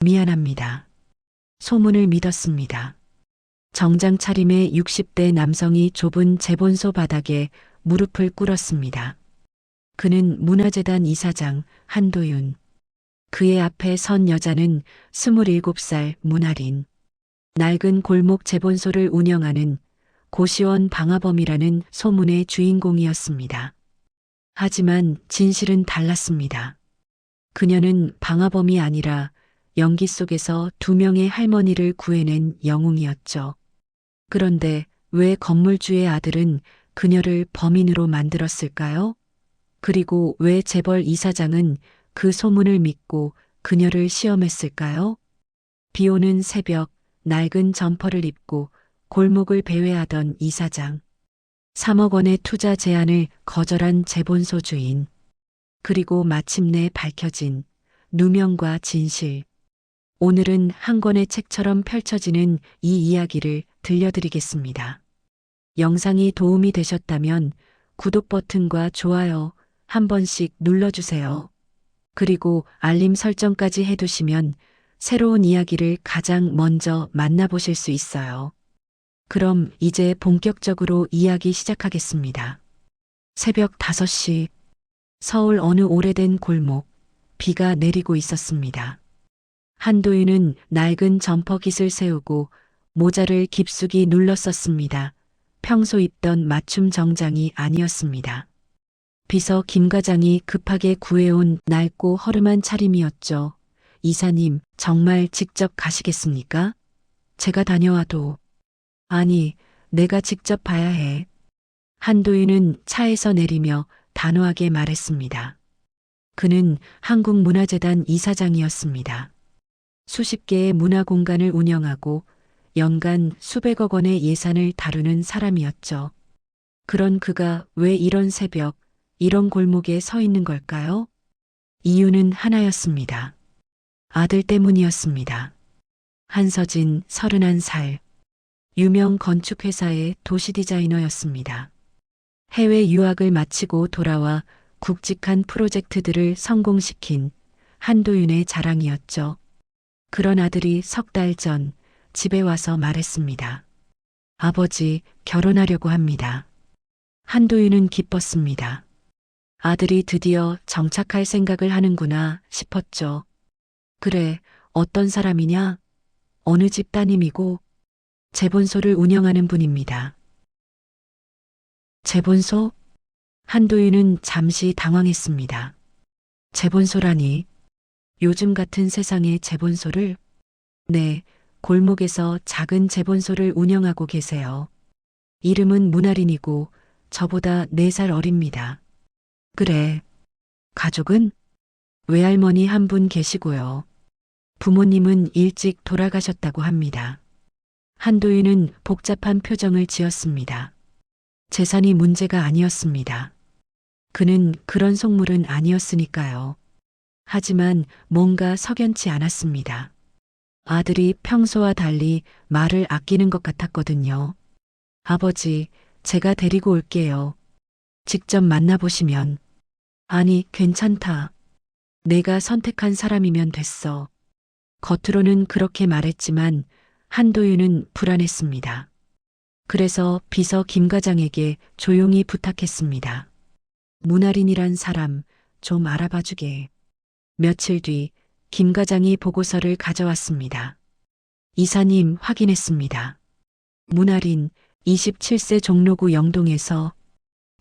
미안합니다. 소문을 믿었습니다. 정장 차림의 60대 남성이 좁은 재본소 바닥에 무릎을 꿇었습니다. 그는 문화재단 이사장 한도윤. 그의 앞에 선 여자는 27살 문아린. 낡은 골목 재본소를 운영하는 고시원 방화범이라는 소문의 주인공이었습니다. 하지만 진실은 달랐습니다. 그녀는 방화범이 아니라 연기 속에서 2명의 할머니를 구해낸 영웅이었죠. 그런데 왜 건물주의 아들은 그녀를 범인으로 만들었을까요? 그리고 왜 재벌 이사장은 그 소문을 믿고 그녀를 시험했을까요? 비 오는 새벽, 낡은 점퍼를 입고 골목을 배회하던 이사장. 3억 원의 투자 제안을 거절한 재본소 주인. 그리고 마침내 밝혀진 누명과 진실. 오늘은 한 권의 책처럼 펼쳐지는 이 이야기를 들려드리겠습니다. 영상이 도움이 되셨다면 구독 버튼과 좋아요 한 번씩 눌러주세요. 그리고 알림 설정까지 해두시면 새로운 이야기를 가장 먼저 만나보실 수 있어요. 그럼 이제 본격적으로 이야기 시작하겠습니다. 새벽 5시, 서울 어느 오래된 골목, 비가 내리고 있었습니다. 한도윤은 낡은 점퍼깃을 세우고 모자를 깊숙이 눌렀었습니다. 평소 입던 맞춤 정장이 아니었습니다. 비서 김 과장이 급하게 구해온 낡고 허름한 차림이었죠. 이사님, 정말 직접 가시겠습니까? 제가 다녀와도. 아니, 내가 직접 봐야 해. 한도윤은 차에서 내리며 단호하게 말했습니다. 그는 한국문화재단 이사장이었습니다. 수십 개의 문화공간을 운영하고 연간 수백억 원의 예산을 다루는 사람이었죠. 그런 그가 왜 이런 새벽, 이런 골목에 서 있는 걸까요? 이유는 하나였습니다. 아들 때문이었습니다. 한서진 31살. 유명 건축회사의 도시 디자이너였습니다. 해외 유학을 마치고 돌아와 굵직한 프로젝트들을 성공시킨 한도윤의 자랑이었죠. 그런 아들이 석 달 전 집에 와서 말했습니다. 아버지, 결혼하려고 합니다. 한도윤은 기뻤습니다. 아들이 드디어 정착할 생각을 하는구나 싶었죠. 그래, 어떤 사람이냐? 어느 집 따님이고 재본소를 운영하는 분입니다. 재본소? 한도윤은 잠시 당황했습니다. 재본소라니? 요즘 같은 세상에 재본소를? 네, 골목에서 작은 재본소를 운영하고 계세요. 이름은 문아린이고 저보다 4살 어립니다. 그래. 가족은? 외할머니 한 분 계시고요. 부모님은 일찍 돌아가셨다고 합니다. 한도윤은 복잡한 표정을 지었습니다. 재산이 문제가 아니었습니다. 그는 그런 속물은 아니었으니까요. 하지만 뭔가 석연치 않았습니다. 아들이 평소와 달리 말을 아끼는 것 같았거든요. 아버지, 제가 데리고 올게요. 직접 만나보시면. 아니, 괜찮다. 내가 선택한 사람이면 됐어. 겉으로는 그렇게 말했지만 한도윤은 불안했습니다. 그래서 비서 김 과장에게 조용히 부탁했습니다. 문아린이란 사람 좀 알아봐 주게. 며칠 뒤 김 과장이 보고서를 가져왔습니다. 이사님 확인했습니다. 문아린 27세 종로구 영동에서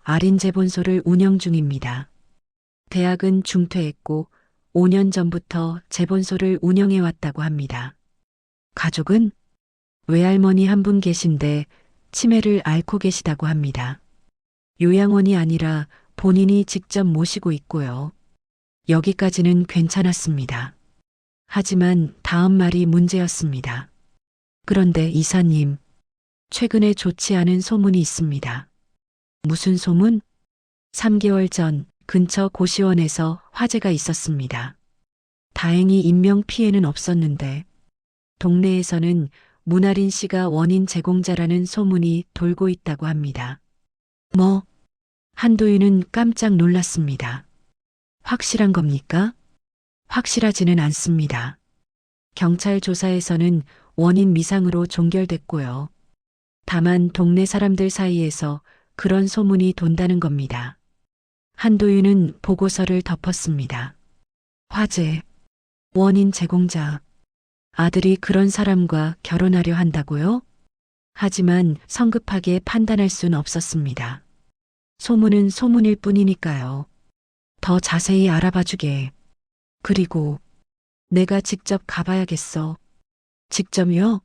아린 재본소를 운영 중입니다. 대학은 중퇴했고 5년 전부터 재본소를 운영해 왔다고 합니다. 가족은? 외할머니 한 분 계신데 치매를 앓고 계시다고 합니다. 요양원이 아니라 본인이 직접 모시고 있고요. 여기까지는 괜찮았습니다. 하지만 다음 말이 문제였습니다. 그런데 이사님, 최근에 좋지 않은 소문이 있습니다. 무슨 소문? 3개월 전 근처 고시원에서 화재가 있었습니다. 다행히 인명 피해는 없었는데 동네에서는 문아린 씨가 원인 제공자라는 소문이 돌고 있다고 합니다. 뭐? 한도윤은 깜짝 놀랐습니다. 확실한 겁니까? 확실하지는 않습니다. 경찰 조사에서는 원인 미상으로 종결됐고요. 다만 동네 사람들 사이에서 그런 소문이 돈다는 겁니다. 한도윤은 보고서를 덮었습니다. 화재, 원인 제공자, 아들이 그런 사람과 결혼하려 한다고요? 하지만 성급하게 판단할 순 없었습니다. 소문은 소문일 뿐이니까요. 더 자세히 알아봐주게. 그리고 내가 직접 가봐야겠어. 직접요?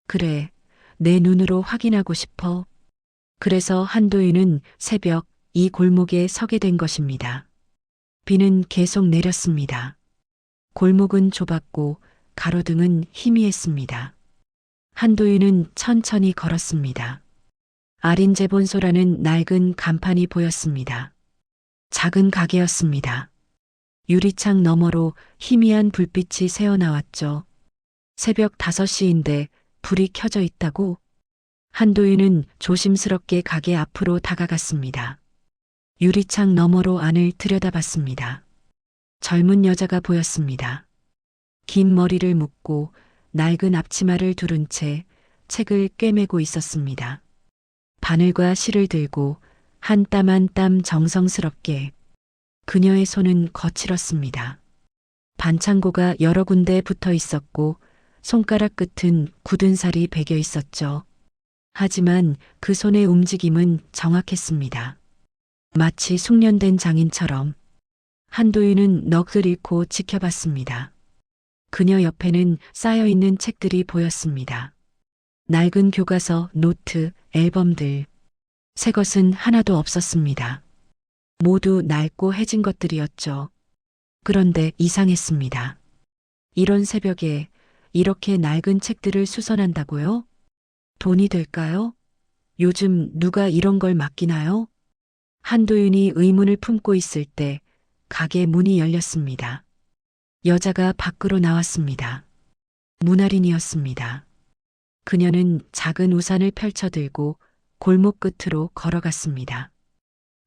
그래, 내 눈으로 확인하고 싶어. 그래서 한도윤은 새벽 이 골목에 서게 된 것입니다. 비는 계속 내렸습니다. 골목은 좁았고 가로등은 희미했습니다. 한도윤은 천천히 걸었습니다. 아린 재본소라는 낡은 간판이 보였습니다. 작은 가게였습니다. 유리창 너머로 희미한 불빛이 새어나왔죠. 새벽 5시인데 불이 켜져 있다고? 한도윤은 조심스럽게 가게 앞으로 다가갔습니다. 유리창 너머로 안을 들여다봤습니다. 젊은 여자가 보였습니다. 긴 머리를 묶고 낡은 앞치마를 두른 채 책을 꿰매고 있었습니다. 바늘과 실을 들고 한 땀 한 땀 정성스럽게. 그녀의 손은 거칠었습니다. 반창고가 여러 군데 붙어 있었고 손가락 끝은 굳은 살이 배겨 있었죠. 하지만 그 손의 움직임은 정확했습니다. 마치 숙련된 장인처럼. 한도윤은 넋을 잃고 지켜봤습니다. 그녀 옆에는 쌓여있는 책들이 보였습니다. 낡은 교과서, 노트, 앨범들. 새 것은 하나도 없었습니다. 모두 낡고 해진 것들이었죠. 그런데 이상했습니다. 이런 새벽에 이렇게 낡은 책들을 수선한다고요? 돈이 될까요? 요즘 누가 이런 걸 맡기나요? 한도윤이 의문을 품고 있을 때 가게 문이 열렸습니다. 여자가 밖으로 나왔습니다. 문아린이었습니다. 그녀는 작은 우산을 펼쳐들고 골목 끝으로 걸어갔습니다.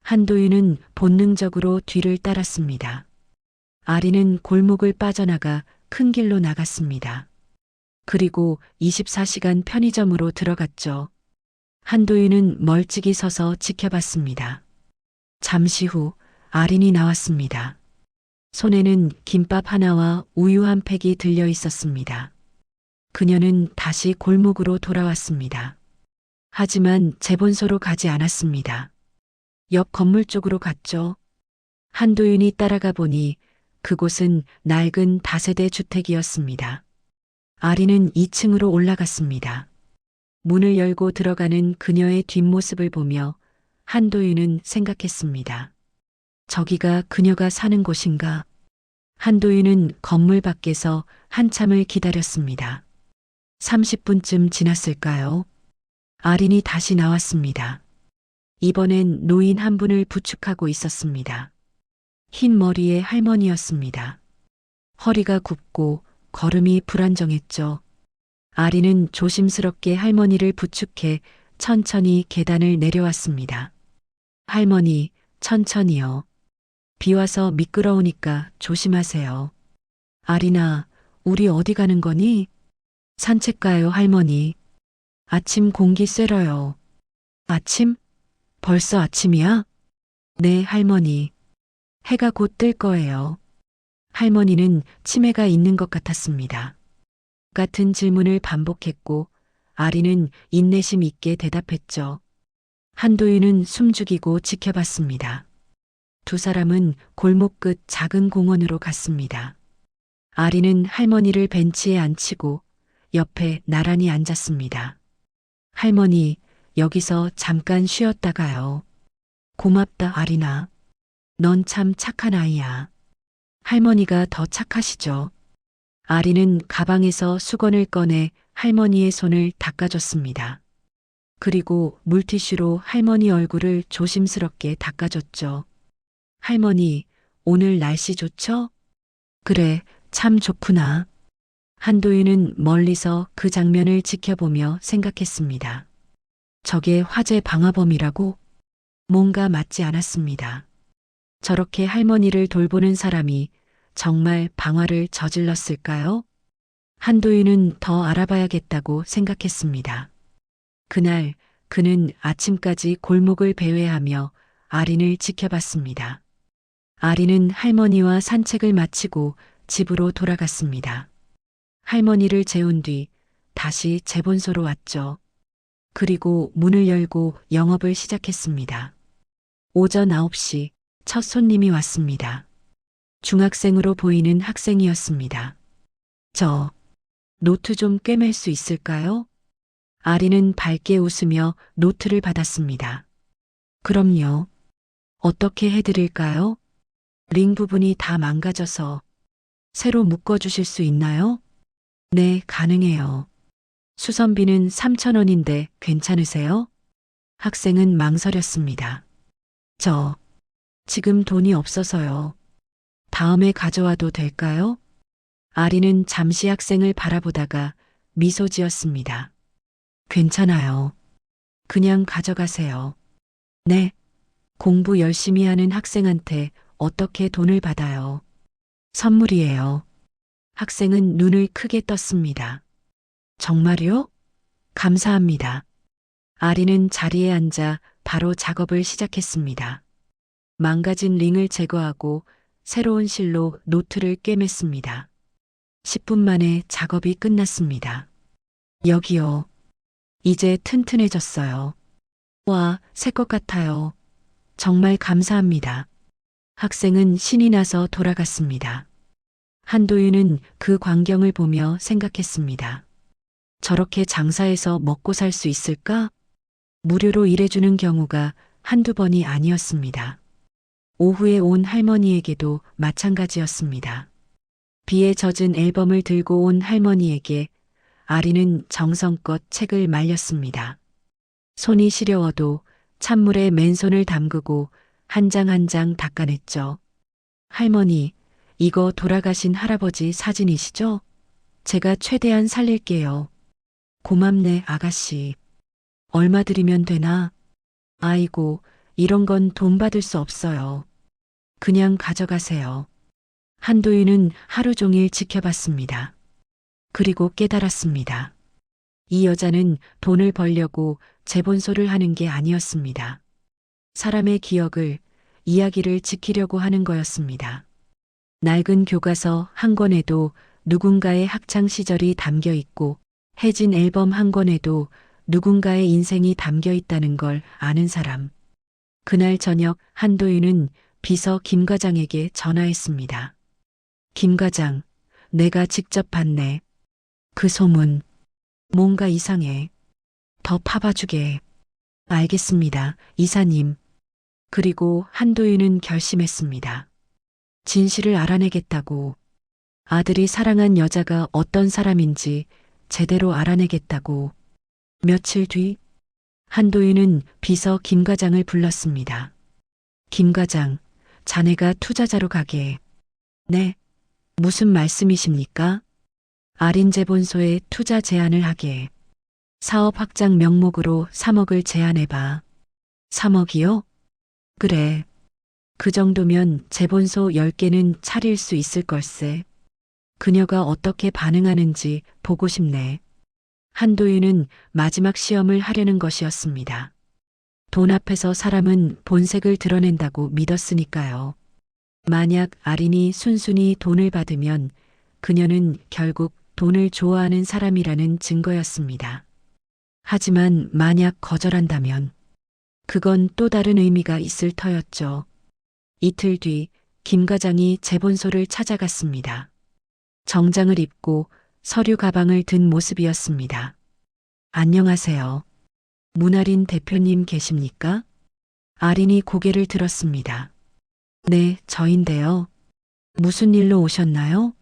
한도윤은 본능적으로 뒤를 따랐습니다. 아린은 골목을 빠져나가 큰 길로 나갔습니다. 그리고 24시간 편의점으로 들어갔죠. 한도윤은 멀찍이 서서 지켜봤습니다. 잠시 후 아린이 나왔습니다. 손에는 김밥 하나와 우유 한 팩이 들려 있었습니다. 그녀는 다시 골목으로 돌아왔습니다. 하지만 재본소로 가지 않았습니다. 옆 건물 쪽으로 갔죠. 한도윤이 따라가 보니 그곳은 낡은 다세대 주택이었습니다. 아린은 2층으로 올라갔습니다. 문을 열고 들어가는 그녀의 뒷모습을 보며 한도윤은 생각했습니다. 저기가 그녀가 사는 곳인가? 한도윤은 건물 밖에서 한참을 기다렸습니다. 30분쯤 지났을까요? 아린이 다시 나왔습니다. 이번엔 노인 한 분을 부축하고 있었습니다. 흰 머리의 할머니였습니다. 허리가 굽고 걸음이 불안정했죠. 아린은 조심스럽게 할머니를 부축해 천천히 계단을 내려왔습니다. 할머니, 천천히요. 비 와서 미끄러우니까 조심하세요. 아린아, 우리 어디 가는 거니? 산책 가요, 할머니. 아침 공기 쐬러요. 아침? 벌써 아침이야? 네, 할머니. 해가 곧 뜰 거예요. 할머니는 치매가 있는 것 같았습니다. 같은 질문을 반복했고 아린은 인내심 있게 대답했죠. 한도윤은 숨죽이고 지켜봤습니다. 두 사람은 골목 끝 작은 공원으로 갔습니다. 아린은 할머니를 벤치에 앉히고 옆에 나란히 앉았습니다. 할머니, 여기서 잠깐 쉬었다가요. 고맙다, 아린아. 넌 참 착한 아이야. 할머니가 더 착하시죠. 아린은 가방에서 수건을 꺼내 할머니의 손을 닦아줬습니다. 그리고 물티슈로 할머니 얼굴을 조심스럽게 닦아줬죠. 할머니, 오늘 날씨 좋죠? 그래, 참 좋구나. 한도윤은 멀리서 그 장면을 지켜보며 생각했습니다. 저게 화재 방화범이라고? 뭔가 맞지 않았습니다. 저렇게 할머니를 돌보는 사람이 정말 방화를 저질렀을까요? 한도윤은 더 알아봐야겠다고 생각했습니다. 그날 그는 아침까지 골목을 배회하며 아린을 지켜봤습니다. 아린은 할머니와 산책을 마치고 집으로 돌아갔습니다. 할머니를 재운 뒤 다시 재본소로 왔죠. 그리고 문을 열고 영업을 시작했습니다. 오전 9시 첫 손님이 왔습니다. 중학생으로 보이는 학생이었습니다. 저 노트 좀 꿰맬 수 있을까요? 아리는 밝게 웃으며 노트를 받았습니다. 그럼요. 어떻게 해드릴까요? 링 부분이 다 망가져서 새로 묶어주실 수 있나요? 네, 가능해요. 수선비는 3,000원인데 괜찮으세요? 학생은 망설였습니다. 저 지금 돈이 없어서요. 다음에 가져와도 될까요? 아리는 잠시 학생을 바라보다가 미소 지었습니다. 괜찮아요. 그냥 가져가세요. 네. 공부 열심히 하는 학생한테 어떻게 돈을 받아요? 선물이에요. 학생은 눈을 크게 떴습니다. 정말요? 감사합니다. 아리는 자리에 앉아 바로 작업을 시작했습니다. 망가진 링을 제거하고 새로운 실로 노트를 꿰맸습니다. 10분 만에 작업이 끝났습니다. 여기요. 이제 튼튼해졌어요. 와, 새 것 같아요. 정말 감사합니다. 학생은 신이 나서 돌아갔습니다. 한도윤은 그 광경을 보며 생각했습니다. 저렇게 장사해서 먹고 살 수 있을까? 무료로 일해주는 경우가 한두 번이 아니었습니다. 오후에 온 할머니에게도 마찬가지였습니다. 비에 젖은 앨범을 들고 온 할머니에게 아리는 정성껏 책을 말렸습니다. 손이 시려워도 찬물에 맨손을 담그고 한 장 한 장 닦아냈죠. 할머니, 이거 돌아가신 할아버지 사진이시죠? 제가 최대한 살릴게요. 고맙네, 아가씨. 얼마 드리면 되나? 아이고, 이런 건 돈 받을 수 없어요. 그냥 가져가세요. 한도윤은 하루 종일 지켜봤습니다. 그리고 깨달았습니다. 이 여자는 돈을 벌려고 재본소를 하는 게 아니었습니다. 사람의 기억을, 이야기를 지키려고 하는 거였습니다. 낡은 교과서 한 권에도 누군가의 학창 시절이 담겨 있고 해진 앨범 한 권에도 누군가의 인생이 담겨 있다는 걸 아는 사람. 그날 저녁 한도윤은 비서 김 과장에게 전화했습니다. 김 과장, 내가 직접 봤네. 그 소문. 뭔가 이상해. 더 파봐주게. 알겠습니다, 이사님. 그리고 한도윤은 결심했습니다. 진실을 알아내겠다고. 아들이 사랑한 여자가 어떤 사람인지 제대로 알아내겠다고. 며칠 뒤 한도윤은 비서 김 과장을 불렀습니다. 김 과장, 자네가 투자자로 가게. 네. 무슨 말씀이십니까? 아린재본소에 투자 제안을 하게. 사업 확장 명목으로 3억을 제안해봐. 3억이요? 그래. 그 정도면 재본소 10개는 차릴 수 있을 걸세. 그녀가 어떻게 반응하는지 보고 싶네. 한도윤은 마지막 시험을 하려는 것이었습니다. 돈 앞에서 사람은 본색을 드러낸다고 믿었으니까요. 만약 아린이 순순히 돈을 받으면 그녀는 결국 돈을 좋아하는 사람이라는 증거였습니다. 하지만 만약 거절한다면 그건 또 다른 의미가 있을 터였죠. 이틀 뒤 김 과장이 재본소를 찾아갔습니다. 정장을 입고 서류 가방을 든 모습이었습니다. 안녕하세요. 문아린 대표님 계십니까? 아린이 고개를 들었습니다. 네, 저인데요. 무슨 일로 오셨나요?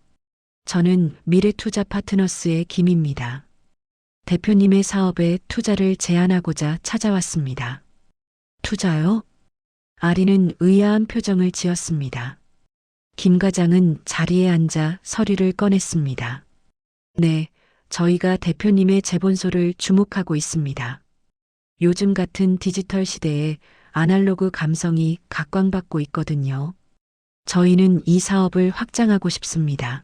저는 미래투자 파트너스의 김입니다. 대표님의 사업에 투자를 제안하고자 찾아왔습니다. 투자요? 아리는 의아한 표정을 지었습니다. 김 과장은 자리에 앉아 서류를 꺼냈습니다. 네, 저희가 대표님의 재본소를 주목하고 있습니다. 요즘 같은 디지털 시대에 아날로그 감성이 각광받고 있거든요. 저희는 이 사업을 확장하고 싶습니다.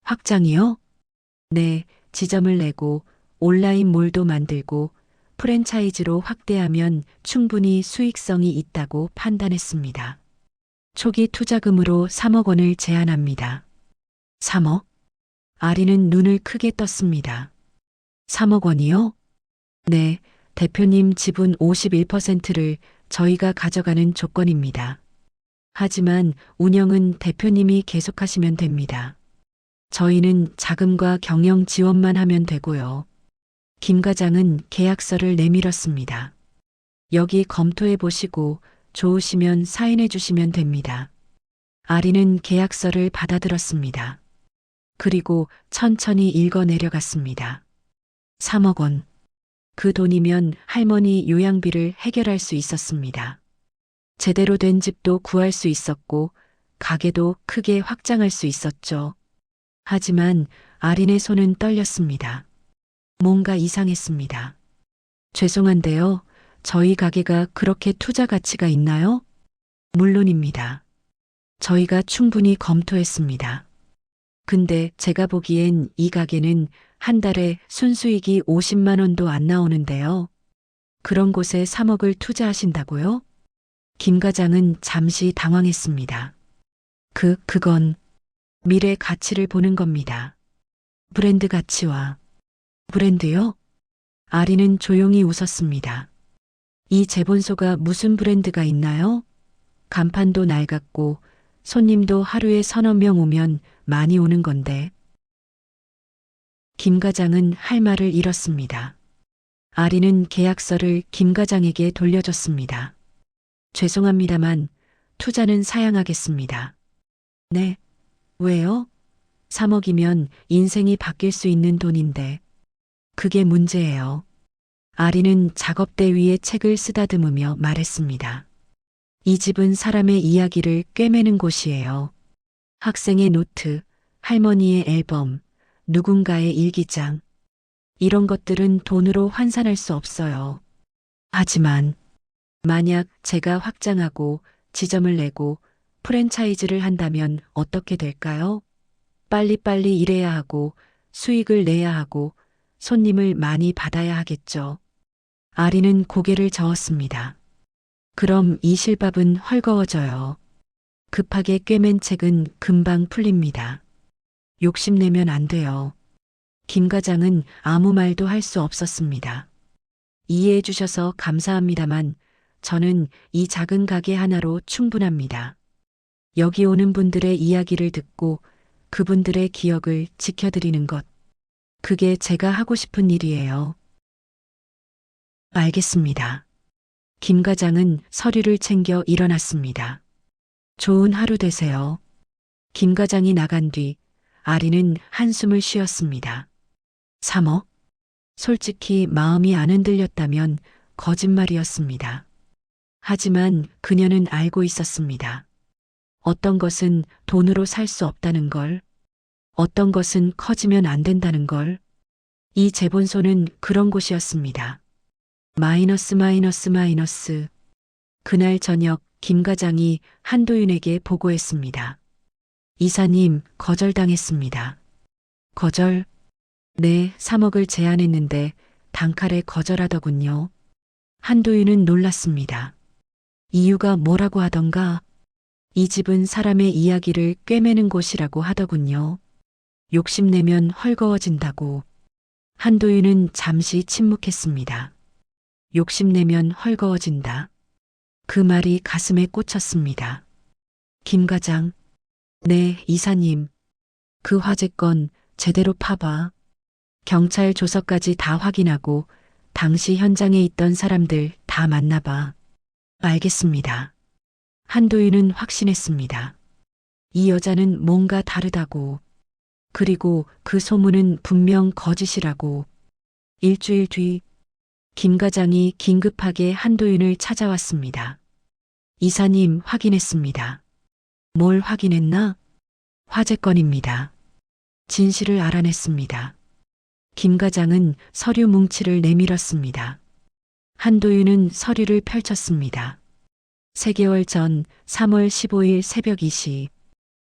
확장이요? 네, 지점을 내고 온라인 몰도 만들고 프랜차이즈로 확대하면 충분히 수익성이 있다고 판단했습니다. 초기 투자금으로 3억 원을 제안합니다. 3억? 아리는 눈을 크게 떴습니다. 3억 원이요? 네, 대표님 지분 51%를 저희가 가져가는 조건입니다. 하지만 운영은 대표님이 계속하시면 됩니다. 저희는 자금과 경영 지원만 하면 되고요. 김 과장은 계약서를 내밀었습니다. 여기 검토해 보시고 좋으시면 사인해 주시면 됩니다. 아리는 계약서를 받아들었습니다. 그리고 천천히 읽어 내려갔습니다. 3억 원. 그 돈이면 할머니 요양비를 해결할 수 있었습니다. 제대로 된 집도 구할 수 있었고 가게도 크게 확장할 수 있었죠. 하지만 아린의 손은 떨렸습니다. 뭔가 이상했습니다. 죄송한데요. 저희 가게가 그렇게 투자 가치가 있나요? 물론입니다. 저희가 충분히 검토했습니다. 근데 제가 보기엔 이 가게는 한 달에 순수익이 50만 원도 안 나오는데요. 그런 곳에 3억을 투자하신다고요? 김 과장은 잠시 당황했습니다. 그건 미래 가치를 보는 겁니다. 브랜드 가치와 브랜드요? 아리는 조용히 웃었습니다. 이 재본소가 무슨 브랜드가 있나요? 간판도 낡았고 손님도 하루에 서너 명 오면 많이 오는 건데. 김 과장은 할 말을 잃었습니다. 아리는 계약서를 김 과장에게 돌려줬습니다. 죄송합니다만 투자는 사양하겠습니다. 네. 왜요? 3억이면 인생이 바뀔 수 있는 돈인데. 그게 문제예요. 아리는 작업대 위에 책을 쓰다듬으며 말했습니다. 이 집은 사람의 이야기를 꿰매는 곳이에요. 학생의 노트, 할머니의 앨범, 누군가의 일기장. 이런 것들은 돈으로 환산할 수 없어요. 하지만 만약 제가 확장하고 지점을 내고 프랜차이즈를 한다면 어떻게 될까요? 빨리빨리 일해야 하고 수익을 내야 하고 손님을 많이 받아야 하겠죠. 아리는 고개를 저었습니다. 그럼 이 실밥은 헐거워져요. 급하게 꿰맨 책은 금방 풀립니다. 욕심내면 안 돼요. 김 과장은 아무 말도 할 수 없었습니다. 이해해 주셔서 감사합니다만 저는 이 작은 가게 하나로 충분합니다. 여기 오는 분들의 이야기를 듣고 그분들의 기억을 지켜드리는 것. 그게 제가 하고 싶은 일이에요. 알겠습니다. 김 과장은 서류를 챙겨 일어났습니다. 좋은 하루 되세요. 김 과장이 나간 뒤 아리는 한숨을 쉬었습니다. 3억? 솔직히 마음이 안 흔들렸다면 거짓말이었습니다. 하지만 그녀는 알고 있었습니다. 어떤 것은 돈으로 살 수 없다는 걸, 어떤 것은 커지면 안 된다는 걸. 이 재본소는 그런 곳이었습니다. 마이너스. 그날 저녁 김 과장이 한도윤에게 보고했습니다. 이사님, 거절당했습니다. 거절? 네, 3억을 제안했는데 단칼에 거절하더군요. 한도윤은 놀랐습니다. 이유가 뭐라고 하던가? 이 집은 사람의 이야기를 꿰매는 곳이라고 하더군요. 욕심내면 헐거워진다고. 한도윤은 잠시 침묵했습니다. 욕심내면 헐거워진다. 그 말이 가슴에 꽂혔습니다. 김 과장. 네, 이사님. 그 화재건 제대로 파봐. 경찰 조서까지 다 확인하고 당시 현장에 있던 사람들 다 만나봐. 알겠습니다. 한도윤은 확신했습니다. 이 여자는 뭔가 다르다고. 그리고 그 소문은 분명 거짓이라고. 일주일 뒤 김 과장이 긴급하게 한도윤을 찾아왔습니다. 이사님, 확인했습니다. 뭘 확인했나? 화재건입니다. 진실을 알아냈습니다. 김 과장은 서류 뭉치를 내밀었습니다. 한도윤은 서류를 펼쳤습니다. 3개월 전 3월 15일 새벽 2시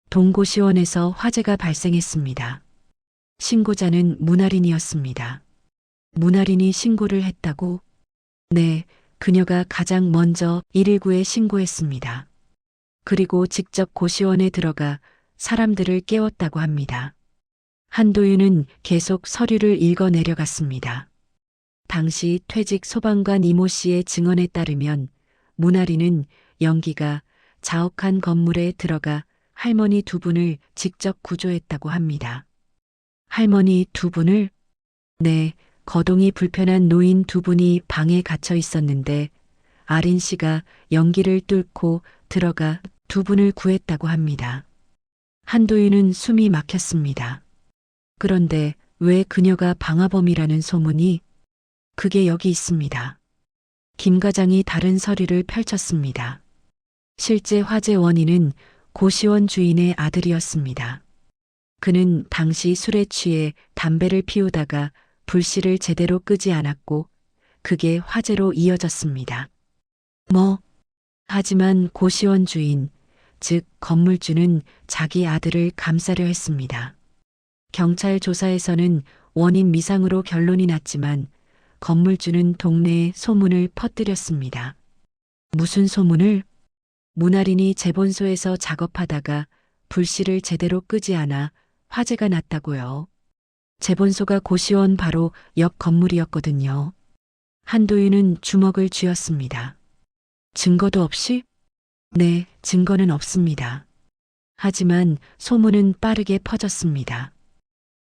동고시원에서 화재가 발생했습니다. 신고자는 문아린이었습니다. 문아린이 신고를 했다고? 네, 그녀가 가장 먼저 119에 신고했습니다. 그리고 직접 고시원에 들어가 사람들을 깨웠다고 합니다. 한도윤은 계속 서류를 읽어 내려갔습니다. 당시 퇴직 소방관 이모 씨의 증언에 따르면 문아린은 영기가 자옥한 건물에 들어가 할머니 두 분을 직접 구조했다고 합니다. 할머니 두 분을? 네, 거동이 불편한 노인 두 분이 방에 갇혀 있었는데 아린 씨가 연기를 뚫고 들어가 두 분을 구했다고 합니다. 한도윤은 숨이 막혔습니다. 그런데 왜 그녀가 방화범이라는 소문이? 그게 여기 있습니다. 김 과장이 다른 서류를 펼쳤습니다. 실제 화재 원인은 고시원 주인의 아들이었습니다. 그는 당시 술에 취해 담배를 피우다가 불씨를 제대로 끄지 않았고 그게 화재로 이어졌습니다. 하지만 고시원 주인, 즉 건물주는 자기 아들을 감싸려 했습니다. 경찰 조사에서는 원인 미상으로 결론이 났지만 건물주는 동네에 소문을 퍼뜨렸습니다. 무슨 소문을? 문아린이 재본소에서 작업하다가 불씨를 제대로 끄지 않아 화재가 났다고요. 재본소가 고시원 바로 옆 건물이었거든요. 한도윤은 주먹을 쥐었습니다. 증거도 없이? 네, 증거는 없습니다. 하지만 소문은 빠르게 퍼졌습니다.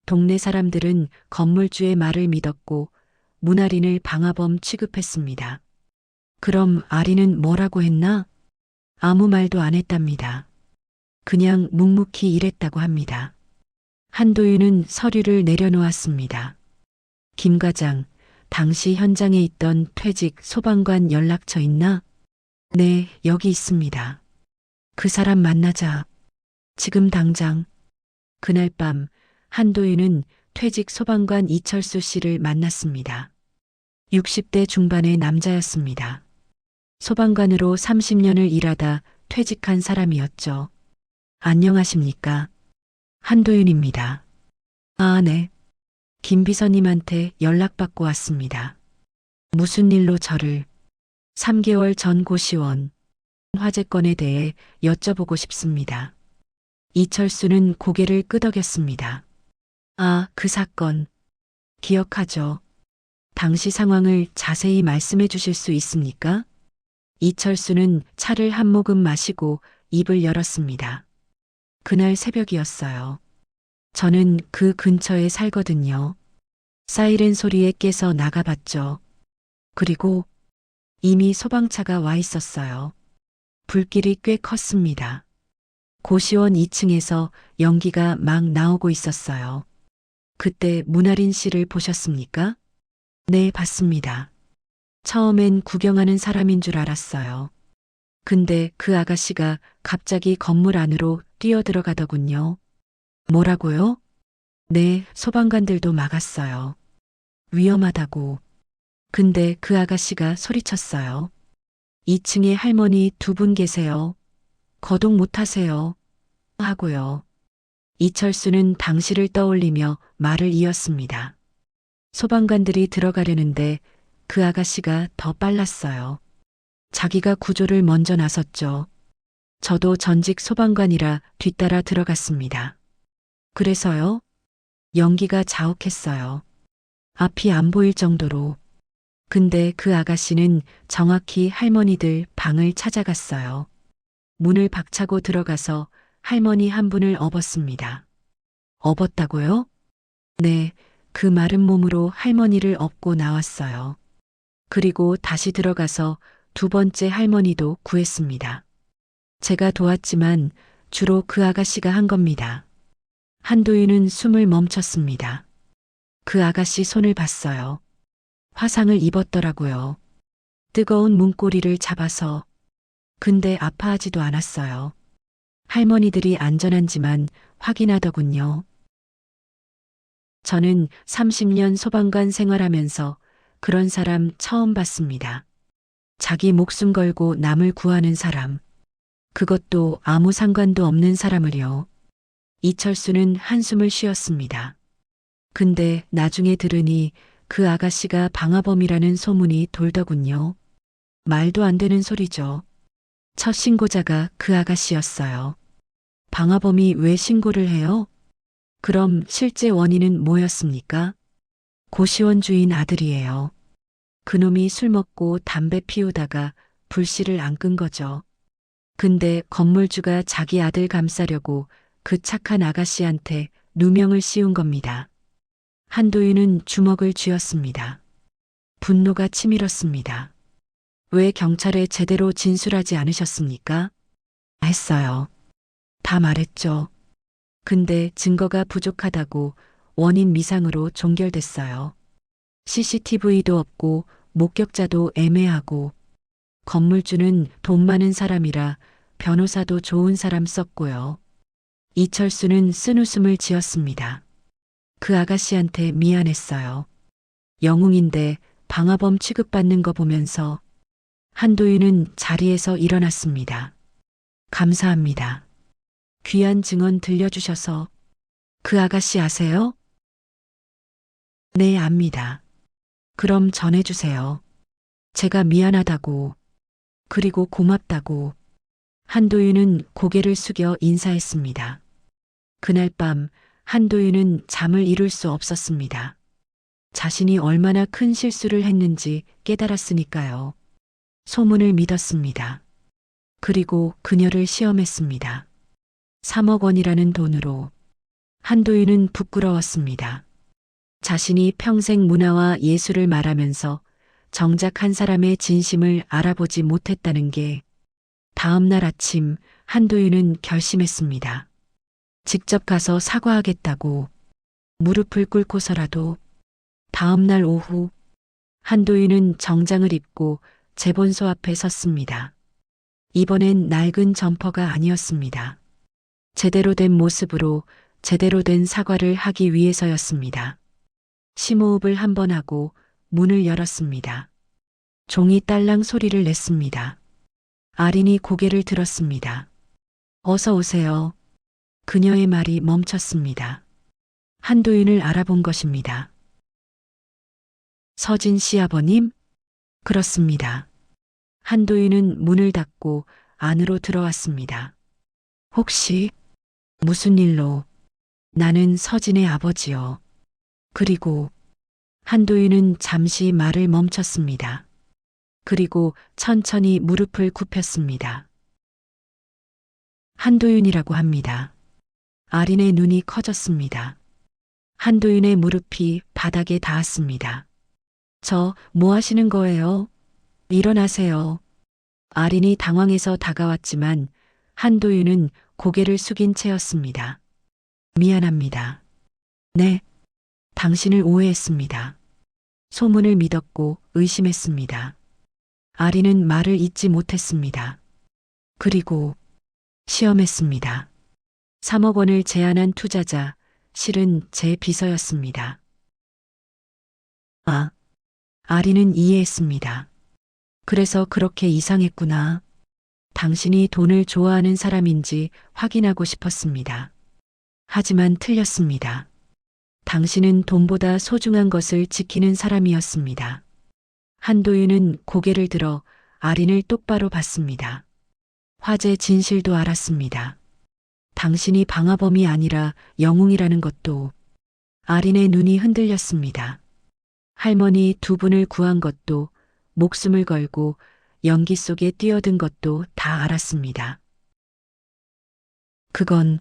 동네 사람들은 건물주의 말을 믿었고 문아린을 방화범 취급했습니다. 그럼 아린은 뭐라고 했나? 아무 말도 안 했답니다. 그냥 묵묵히 일했다고 합니다. 한도윤은 서류를 내려놓았습니다. 김 과장, 당시 현장에 있던 퇴직 소방관 연락처 있나? 네, 여기 있습니다. 그 사람 만나자. 지금 당장. 그날 밤 한도윤은 퇴직 소방관 이철수 씨를 만났습니다. 60대 중반의 남자였습니다. 소방관으로 30년을 일하다 퇴직한 사람이었죠. 안녕하십니까? 한도윤입니다. 아, 네. 김 비서님한테 연락받고 왔습니다. 무슨 일로 저를? 3개월 전 고시원 화재건에 대해 여쭤보고 싶습니다. 이철수는 고개를 끄덕였습니다. 아, 그 사건. 기억하죠? 당시 상황을 자세히 말씀해 주실 수 있습니까? 이철수는 차를 한 모금 마시고 입을 열었습니다. 그날 새벽이었어요. 저는 그 근처에 살거든요. 사이렌 소리에 깨서 나가봤죠. 그리고 이미 소방차가 와 있었어요. 불길이 꽤 컸습니다. 고시원 2층에서 연기가 막 나오고 있었어요. 그때 문아린 씨를 보셨습니까? 네, 봤습니다. 처음엔 구경하는 사람인 줄 알았어요. 근데 그 아가씨가 갑자기 건물 안으로 뛰어들어가더군요. 뭐라고요? 네, 소방관들도 막았어요. 위험하다고. 근데 그 아가씨가 소리쳤어요. 2층에 할머니 두 분 계세요. 거동 못하세요. 하고요. 이철수는 당시를 떠올리며 말을 이었습니다. 소방관들이 들어가려는데 그 아가씨가 더 빨랐어요. 자기가 구조를 먼저 나섰죠. 저도 전직 소방관이라 뒤따라 들어갔습니다. 그래서요? 연기가 자욱했어요. 앞이 안 보일 정도로. 근데 그 아가씨는 정확히 할머니들 방을 찾아갔어요. 문을 박차고 들어가서 할머니 한 분을 업었습니다. 업었다고요? 네, 그 마른 몸으로 할머니를 업고 나왔어요. 그리고 다시 들어가서 두 번째 할머니도 구했습니다. 제가 도왔지만 주로 그 아가씨가 한 겁니다. 한도윤은 숨을 멈췄습니다. 그 아가씨 손을 봤어요. 화상을 입었더라고요. 뜨거운 문고리를 잡아서. 근데 아파하지도 않았어요. 할머니들이 안전한지만 확인하더군요. 저는 30년 소방관 생활하면서 그런 사람 처음 봤습니다. 자기 목숨 걸고 남을 구하는 사람. 그것도 아무 상관도 없는 사람을요. 이철수는 한숨을 쉬었습니다. 근데 나중에 들으니 그 아가씨가 방화범이라는 소문이 돌더군요. 말도 안 되는 소리죠. 첫 신고자가 그 아가씨였어요. 방화범이 왜 신고를 해요? 그럼 실제 원인은 뭐였습니까? 고시원 주인 아들이에요. 그놈이 술 먹고 담배 피우다가 불씨를 안 끈 거죠. 근데 건물주가 자기 아들 감싸려고 그 착한 아가씨한테 누명을 씌운 겁니다. 한도윤은 주먹을 쥐었습니다. 분노가 치밀었습니다. 왜 경찰에 제대로 진술하지 않으셨습니까? 했어요. 다 말했죠. 근데 증거가 부족하다고 원인 미상으로 종결됐어요. CCTV도 없고 목격자도 애매하고 건물주는 돈 많은 사람이라 변호사도 좋은 사람 썼고요. 이철수는 쓴웃음을 지었습니다. 그 아가씨한테 미안했어요. 영웅인데 방화범 취급받는 거 보면서 한도윤은 자리에서 일어났습니다. 감사합니다. 귀한 증언 들려주셔서. 그 아가씨 아세요? 네, 압니다. 그럼 전해주세요. 제가 미안하다고, 그리고 고맙다고. 한도윤은 고개를 숙여 인사했습니다. 그날 밤 한도윤은 잠을 이룰 수 없었습니다. 자신이 얼마나 큰 실수를 했는지 깨달았으니까요. 소문을 믿었습니다. 그리고 그녀를 시험했습니다. 3억 원이라는 돈으로. 한도윤은 부끄러웠습니다. 자신이 평생 문화와 예술을 말하면서 정작 한 사람의 진심을 알아보지 못했다는 게. 다음 날 아침 한도윤은 결심했습니다. 직접 가서 사과하겠다고. 무릎을 꿇고서라도. 다음 날 오후 한도윤은 정장을 입고 재본소 앞에 섰습니다. 이번엔 낡은 점퍼가 아니었습니다. 제대로 된 모습으로 제대로 된 사과를 하기 위해서였습니다. 심호흡을 한 번 하고 문을 열었습니다. 종이 딸랑 소리를 냈습니다. 아린이 고개를 들었습니다. 어서 오세요. 그녀의 말이 멈췄습니다. 한도윤을 알아본 것입니다. 서진 시아버님? 그렇습니다. 한도윤은 문을 닫고 안으로 들어왔습니다. 혹시 무슨 일로? 나는 서진의 아버지요. 그리고 한도윤은 잠시 말을 멈췄습니다. 그리고 천천히 무릎을 굽혔습니다. 한도윤이라고 합니다. 아린의 눈이 커졌습니다. 한도윤의 무릎이 바닥에 닿았습니다. 저 뭐 하시는 거예요? 일어나세요. 아린이 당황해서 다가왔지만 한도윤은 고개를 숙인 채였습니다. 미안합니다. 네, 당신을 오해했습니다. 소문을 믿었고 의심했습니다. 아린은 말을 잇지 못했습니다. 그리고 시험했습니다. 3억 원을 제안한 투자자, 실은 제 비서였습니다. 아린은 이해했습니다. 그래서 그렇게 이상했구나. 당신이 돈을 좋아하는 사람인지 확인하고 싶었습니다. 하지만 틀렸습니다. 당신은 돈보다 소중한 것을 지키는 사람이었습니다. 한도윤은 고개를 들어 아린을 똑바로 봤습니다. 화제 진실도 알았습니다. 당신이 방화범이 아니라 영웅이라는 것도. 아린의 눈이 흔들렸습니다. 할머니 두 분을 구한 것도, 목숨을 걸고 연기 속에 뛰어든 것도 다 알았습니다. 그건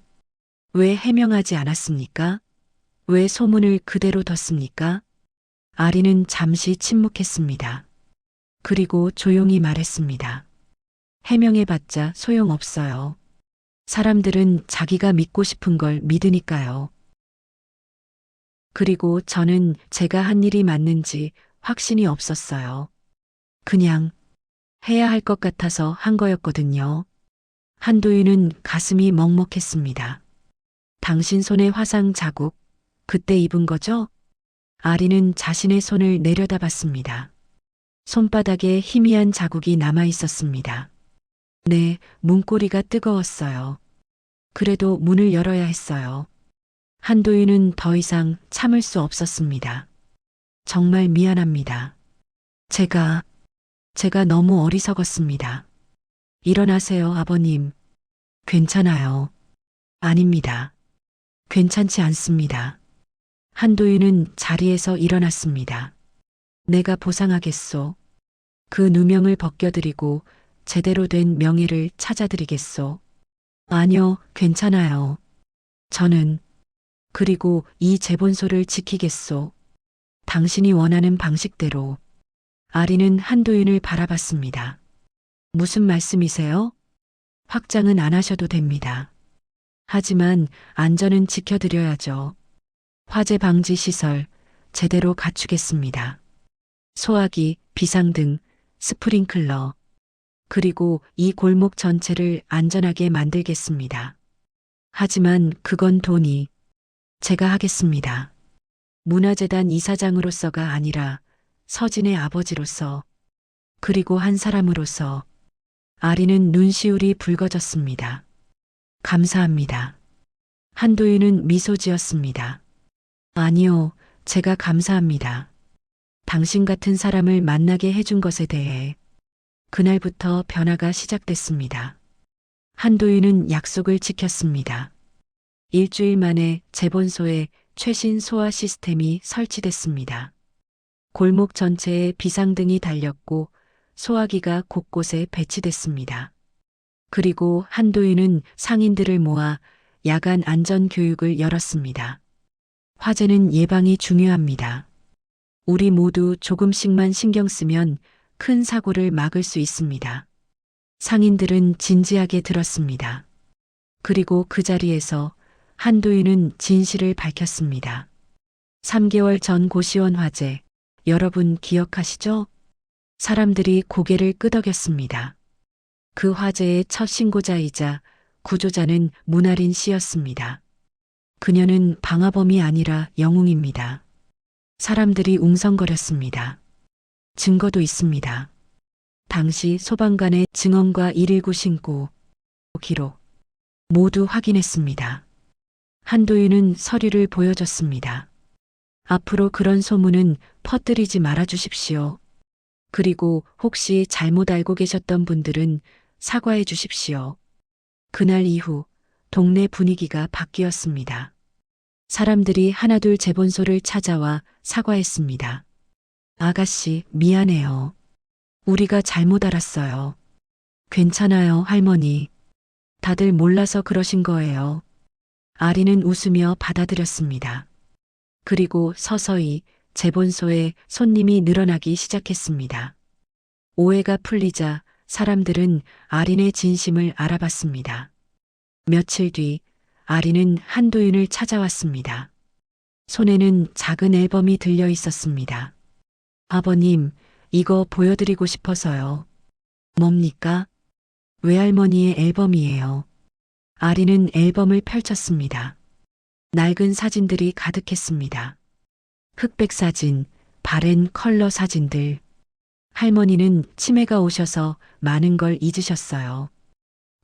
왜 해명하지 않았습니까? 왜 소문을 그대로 뒀습니까? 아린은 잠시 침묵했습니다. 그리고 조용히 말했습니다. 해명해봤자 소용없어요. 사람들은 자기가 믿고 싶은 걸 믿으니까요. 그리고 저는 제가 한 일이 맞는지 확신이 없었어요. 그냥 해야 할 것 같아서 한 거였거든요. 한도윤은 가슴이 먹먹했습니다. 당신 손에 화상 자국, 그때 입은 거죠? 아린은 자신의 손을 내려다봤습니다. 손바닥에 희미한 자국이 남아 있었습니다. 네, 문고리가 뜨거웠어요. 그래도 문을 열어야 했어요. 한도윤은 더 이상 참을 수 없었습니다. 정말 미안합니다. 제가 너무 어리석었습니다. 일어나세요, 아버님. 괜찮아요. 아닙니다. 괜찮지 않습니다. 한도윤은 자리에서 일어났습니다. 내가 보상하겠소. 그 누명을 벗겨드리고 제대로 된 명예를 찾아드리겠소. 아니요, 괜찮아요. 저는 그리고 이 재본소를 지키겠소. 당신이 원하는 방식대로. 아리는 한도윤을 바라봤습니다. 무슨 말씀이세요? 확장은 안 하셔도 됩니다. 하지만 안전은 지켜드려야죠. 화재 방지 시설 제대로 갖추겠습니다. 소화기, 비상등, 스프링클러, 그리고 이 골목 전체를 안전하게 만들겠습니다. 하지만 그건 돈이 제가 하겠습니다. 문화재단 이사장으로서가 아니라 서진의 아버지로서, 그리고 한 사람으로서. 아리는 눈시울이 붉어졌습니다. 감사합니다. 한도윤은 미소 지었습니다. 아니요, 제가 감사합니다. 당신 같은 사람을 만나게 해준 것에 대해. 그날부터 변화가 시작됐습니다. 한도윤은 약속을 지켰습니다. 일주일 만에 재본소에 최신 소화 시스템이 설치됐습니다. 골목 전체에 비상등이 달렸고 소화기가 곳곳에 배치됐습니다. 그리고 한도윤은 상인들을 모아 야간 안전 교육을 열었습니다. 화재는 예방이 중요합니다. 우리 모두 조금씩만 신경 쓰면 큰 사고를 막을 수 있습니다. 상인들은 진지하게 들었습니다. 그리고 그 자리에서 한도윤은 진실을 밝혔습니다. 3개월 전 고시원 화재, 여러분 기억하시죠? 사람들이 고개를 끄덕였습니다. 그 화재의 첫 신고자이자 구조자는 문아린 씨였습니다. 그녀는 방화범이 아니라 영웅입니다. 사람들이 웅성거렸습니다. 증거도 있습니다. 당시 소방관의 증언과 119 신고, 기록 모두 확인했습니다. 한도윤은 서류를 보여줬습니다. 앞으로 그런 소문은 퍼뜨리지 말아 주십시오. 그리고 혹시 잘못 알고 계셨던 분들은 사과해 주십시오. 그날 이후 동네 분위기가 바뀌었습니다. 사람들이 하나둘 재본소를 찾아와 사과했습니다. 아가씨, 미안해요. 우리가 잘못 알았어요. 괜찮아요, 할머니. 다들 몰라서 그러신 거예요. 아리는 웃으며 받아들였습니다. 그리고 서서히 재본소에 손님이 늘어나기 시작했습니다. 오해가 풀리자 사람들은 아린의 진심을 알아봤습니다. 며칠 뒤 아린은 한도윤을 찾아왔습니다. 손에는 작은 앨범이 들려 있었습니다. 아버님, 이거 보여드리고 싶어서요. 뭡니까? 외할머니의 앨범이에요. 아린은 앨범을 펼쳤습니다. 낡은 사진들이 가득했습니다. 흑백 사진, 바랜 컬러 사진들. 할머니는 치매가 오셔서 많은 걸 잊으셨어요.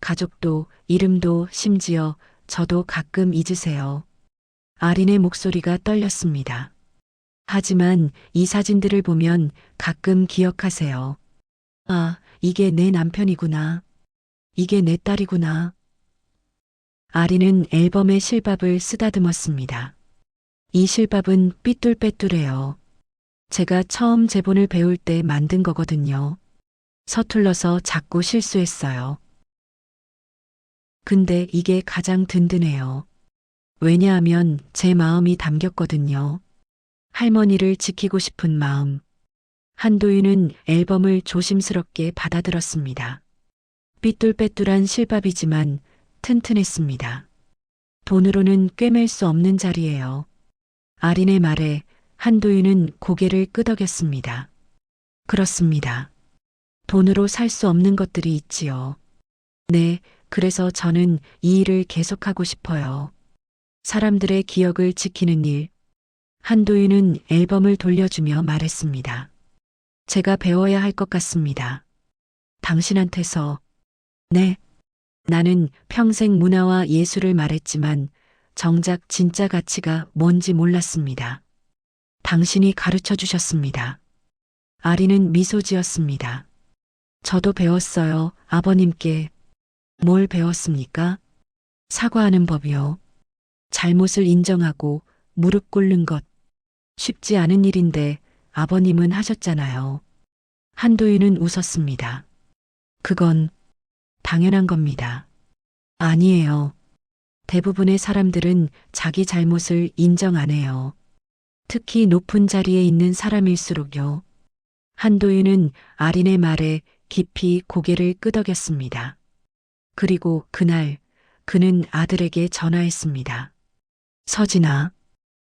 가족도, 이름도, 심지어 저도 가끔 잊으세요. 아린의 목소리가 떨렸습니다. 하지만 이 사진들을 보면 가끔 기억하세요. 아, 이게 내 남편이구나. 이게 내 딸이구나. 아린은 앨범의 실밥을 쓰다듬었습니다. 이 실밥은 삐뚤빼뚤해요. 제가 처음 제본을 배울 때 만든 거거든요. 서툴러서 자꾸 실수했어요. 근데 이게 가장 든든해요. 왜냐하면 제 마음이 담겼거든요. 할머니를 지키고 싶은 마음. 한도윤은 앨범을 조심스럽게 받아들었습니다. 삐뚤빼뚤한 실밥이지만 튼튼했습니다. 돈으로는 꿰맬 수 없는 자리예요. 아린의 말에 한도윤은 고개를 끄덕였습니다. 그렇습니다. 돈으로 살 수 없는 것들이 있지요. 네, 그래서 저는 이 일을 계속하고 싶어요. 사람들의 기억을 지키는 일. 한도윤은 앨범을 돌려주며 말했습니다. 제가 배워야 할 것 같습니다. 당신한테서. 네. 나는 평생 문화와 예술을 말했지만 정작 진짜 가치가 뭔지 몰랐습니다. 당신이 가르쳐 주셨습니다. 아리는 미소 지었습니다. 저도 배웠어요, 아버님께. 뭘 배웠습니까? 사과하는 법이요. 잘못을 인정하고 무릎 꿇는 것. 쉽지 않은 일인데 아버님은 하셨잖아요. 한도윤은 웃었습니다. 그건 당연한 겁니다. 아니에요. 대부분의 사람들은 자기 잘못을 인정 안 해요. 특히 높은 자리에 있는 사람일수록요. 한도윤은 아린의 말에 깊이 고개를 끄덕였습니다. 그리고 그날 그는 아들에게 전화했습니다. 서진아,